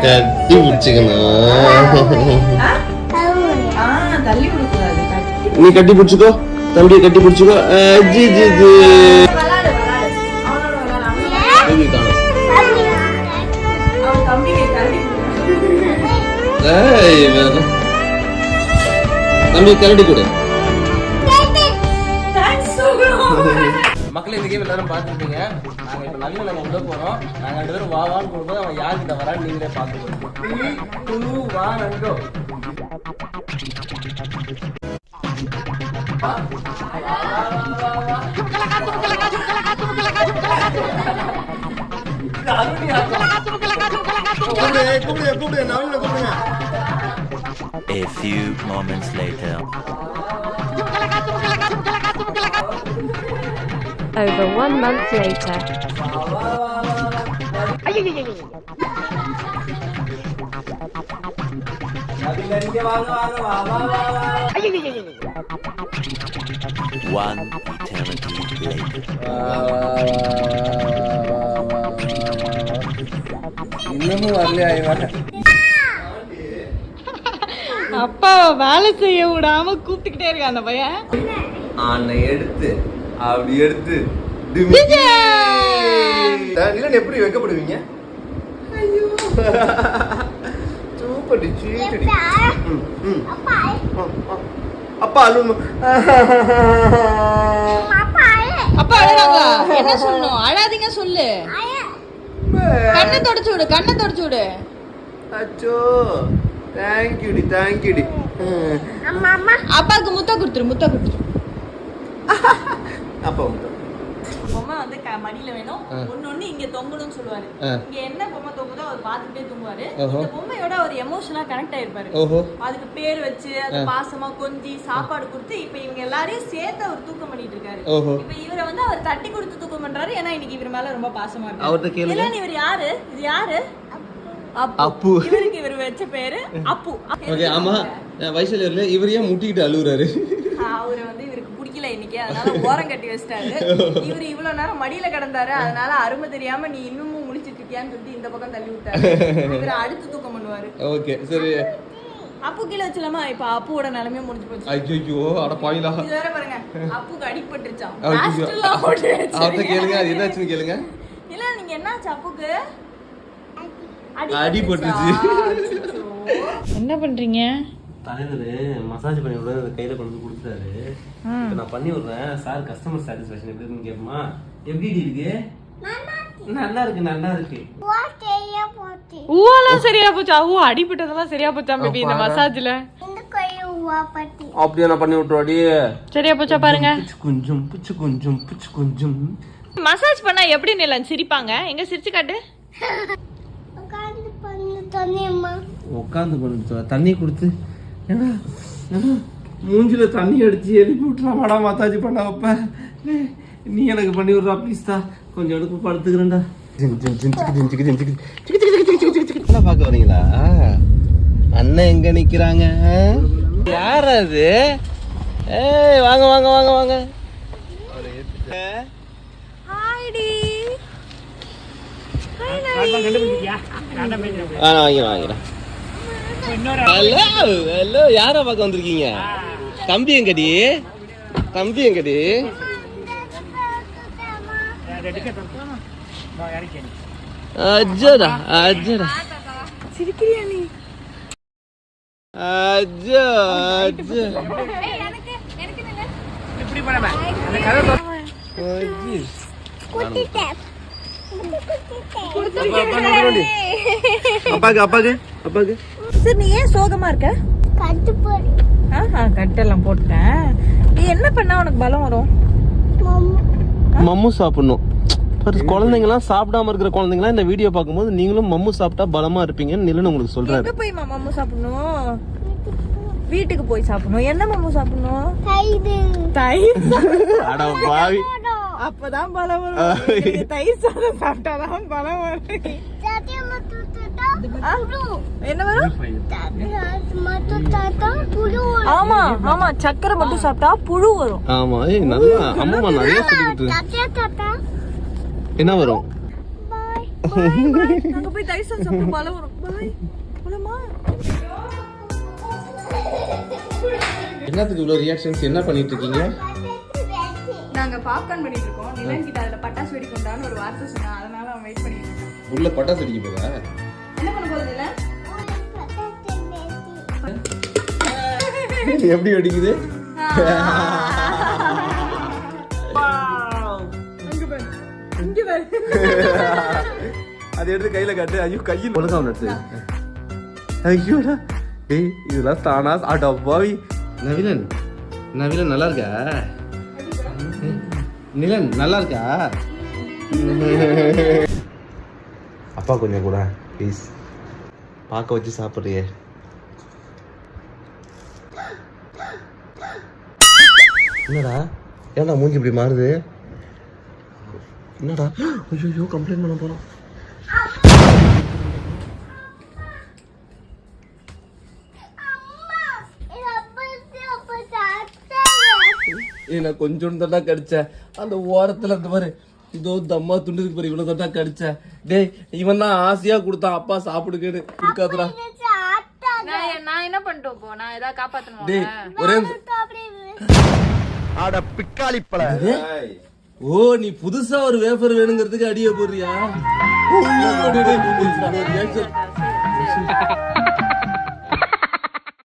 கட்டி பிடிச்சுக்கணும். நீ கட்டி பிடிச்சுக்கோ, தம்பியை கட்டி பிடிச்சுக்கோ. ஜி ஜி ஜி தம்பி கரடி கொடு. மக்கள் இந்த கேம் எல்லாரும் பார்த்துருப்பீங்க. நாங்கள் இப்போ நல்ல நம்ம உள்ள போகிறோம். நாங்கள் 2 பேரும் வான்னு கொடுப்போம். அவன் யார்கிட்ட வரான்னு நீங்களே பார்த்துக்கணும். 3, 2, 1 go. A few moments later. Over 1 month later. One eternity later. இன்னமும் வரலையா இவன்? அப்பா வேலை செய்ய விடாம கூப்பிட்டுக்கிட்டே இருக்க அந்த பையன். ஆனை எடுத்து அப்படி எடுத்து எப்படி வைக்கப்படுவீங்க? அப்பா அழுமா? அப்பா அழறாங்களா? என்ன சொல்லணும்? அழாதீங்க சொல்லு. கண்ணை தொடச்சு விடு, கண்ணை தொடச்சு விடு. அச்சோ தேங்க்யூடி தேங்க்யூடி. அப்பாவுக்கு முத்தம் கொடுத்துரு, முத்தம் கொடுத்துரு. அப்பா முத்தம். பொம்மை வந்து மடியில வேணும், ஒன்னொன்னு இங்க தொங்கணும்னு சொல்லுவாரு. இங்க என்ன பொம்மை தொங்குதோ அவர் பார்த்துட்டே தூங்குவாரு. இந்த பொம்மையோட ஒரு எமோஷனலா கனெக்ட் ஆயிருப்பாரு. அதுக்கு பேர் வச்சு அது பாசமா கொஞ்சி சாப்பாடு கொடுத்து இப்ப இவங்க எல்லாரையும் சேர்த்து அவர் தூக்கம் பண்ணிட்டு இருக்காரு. இப்ப இவரை வந்து அவர் தட்டி கொடுத்து தூக்கம் பண்றாரு. ஏன்னா இன்னைக்கு இவர் மேல ரொம்ப பாசமா இருக்காரு. இவர் யாரு? இது யாரு? அப்பு. இவருக்கு இவர் வச்ச பேரு அப்பு. ஓகே ஆமா வயசுல இல்ல இவர் ஏன் முட்டிக்கிட்டு அழுகுறாரு? அவரு வந்து இவருக்கு பிடிக்கல இன்னைக்கு, அதனால ஓரம் கட்டி வச்சிட்டாரு. இவரு இவ்வளவு நேரம் மடியில கிடந்தாரு, அதனால அருமை தெரியாம நீ இன்னமும் முழிச்சிட்டு இருக்கியான்னு சொல்லிட்டு இந்த பக்கம் தள்ளி விட்டாரு. இவரு அடுத்து தூக்கம் பண்ணுவாரு. ஓகே சரி. அப்பு கீழே வச்சலாமா? இப்ப அப்புவோட நிலைமையே முடிஞ்சு போச்சு. ஐயோ அட பாயிலா. இது வேற பாருங்க, அப்புக்கு அடிபட்டுருச்சாம். அவர்ட்ட கேளுங்க, அது என்னாச்சுன்னு கேளுங்க. இல்ல நீங்க என்னாச்சு அப்புக்கு? அடிபட்டுருச்சு. என்ன பண்றீங்க? தலைவர் மசாஜ் பண்ணி விட கையில கொண்டு வந்து கொடுத்துட்டாரு. இப்போ நான் பண்ணி விடுறேன். சார் கஸ்டமர் சாட்டிஸ்ஃபேக்ஷன் எப்படி இருக்குன்னு கேட்போமா? எப்படி இருக்கு? நல்லா இருக்கு நல்லா இருக்கு. ஊவெல்லாம் சரியா போச்சா? ஊ அடிபட்டதெல்லாம் சரியா போச்சா பேபி இந்த மசாஜ்ல? அப்படியே நான் பண்ணி விட்டுறோடி. சரியா போச்சா பாருங்க. கொஞ்சம் புச்சு கொஞ்சம் புச்சு கொஞ்சம். மசாஜ் பண்ணா எப்படி நிலன் சிரிப்பாங்க? எங்க சிரிச்சு காட்டு. உட்காந்து பண்ணு தண்ணி கொடுத்து மூஞ்சில தண்ணி அடிச்சு எழுப்பி விட்டுறாமாடா மசாஜ் பண்ண வைப்ப. நீ எனக்கு பண்ணி விடுறா ப்ளீஸ் தான். கொஞ்சம் எடுப்பு படுத்துக்கிறேன்டா. பார்க்க வரீங்களா? அண்ணன் எங்க நிக்கிறாங்க? யார் அது? ஏய் வாங்க வாங்க வாங்க வாங்க. ஹாய்டி. வாங்கிறேன். ஹலோ ஹலோ யாரை பார்க்க வந்திருக்கீங்க? தம்பி எங்கடி? தம்பி எங்கடி? அஜடா அஜடா சிரிக்கிறியா நீ? அஜா அஜா அப்பாக்கு அப்பாக்கு அப்பாக்கு. சார் நீ ஏன் சோகமா இருக்க? கட்டெல்லாம் போட்டேன். நீ என்ன பண்ணா உனக்கு பலம் வரும்? மம்மு சாப்பிடணும். குழந்தைங்கலாம் சாப்பிடாம இருக்கிற குழந்தைங்களாம் இந்த வீடியோ பார்க்கும்போது நீங்களும் மம்மு சாப்பிட்டா பலமா இருப்பீங்கன்னு நிலன் உங்களுக்கு சொல்றாரு. எங்க போய் மம்மு சாப்பிடணும்? வீட்டுக்கு போய் சாப்பிடணும். என்ன மம்மு சாப்பிடணும்? தயிர். அட பாவி. அப்பதான் பலம் வரும். தயிர் சாதம் சாப்பிட்டாதான் பலம் வரும். என்ன வரும்? ஆமா ஆமா சக்கரை மட்டும் சாப்பிட்டா புழு வரும். ஆமா நல்லா அம்மா நிறைய சொல்லிட்டு. என்ன வரும்? அங்க போய் தயிர் சாதம் சாப்பிட்டா பலம் வரும். பாய் போலாமா? என்னத்துக்கு இவ்வளவு ரியாக்ஷன்ஸ்? என்ன பண்ணிட்டு இருக்கீங்க? நாங்க பாப்கார்ன் பண்ணிட்டு இருக்கோம். நிலன் கிட்ட அதுல பட்டாசு வெடி கொண்டான்னு ஒரு வார்த்தை சொன்னா, அதனால அவன் வெயிட் பண்ணிட்டு இருக்கான். உள்ள பட்டாசு அடிக்க போதா? என்ன பண்ண போகுது நிலன்? எப்படி வெடிக்குது? இங்க பாரு. அது எடுத்து கையில காட்டு. ஐயோ கையில் ஒழுங்கா நட்டு. ஐயோடா டேய் இதெல்லாம் தானா? ஆட்டோ பாவி. நவிலன் நவிலன் நல்லா இருக்கா? நிலன் நல்லா இருக்கா? அப்பா கொஞ்சம் கூட ப்ளீஸ். பார்க்க வச்சு சாப்பிட்றியே. என்னடா ஏன்டா மூஞ்சி இப்படி மாறுது? என்னடா? ஐயோ கம்ப்ளைண்ட் பண்ண போறோம். நான் கொஞ்சம் தட்டா கடிச்சேன். அந்த ஓரத்துல அந்த மாதிரி இதோ தம்மா துண்டுக்கு பாரு, இவ்வளவு தட்டா கடிச்சேன். டேய் இவன் தான் ஆசையா கொடுத்தான் அப்பா சாப்பிடுக்கேன்னு. இருக்காதுடா. நான் என்ன பண்ணிட்டோம் போ? நான் ஏதாவது காப்பாத்தணும். டேய் ஒரே ஆட பிக்காளி பழ. ஓ நீ புதுசா ஒரு வேஃபர் வேணுங்கிறதுக்கு அடிய போடுறியா?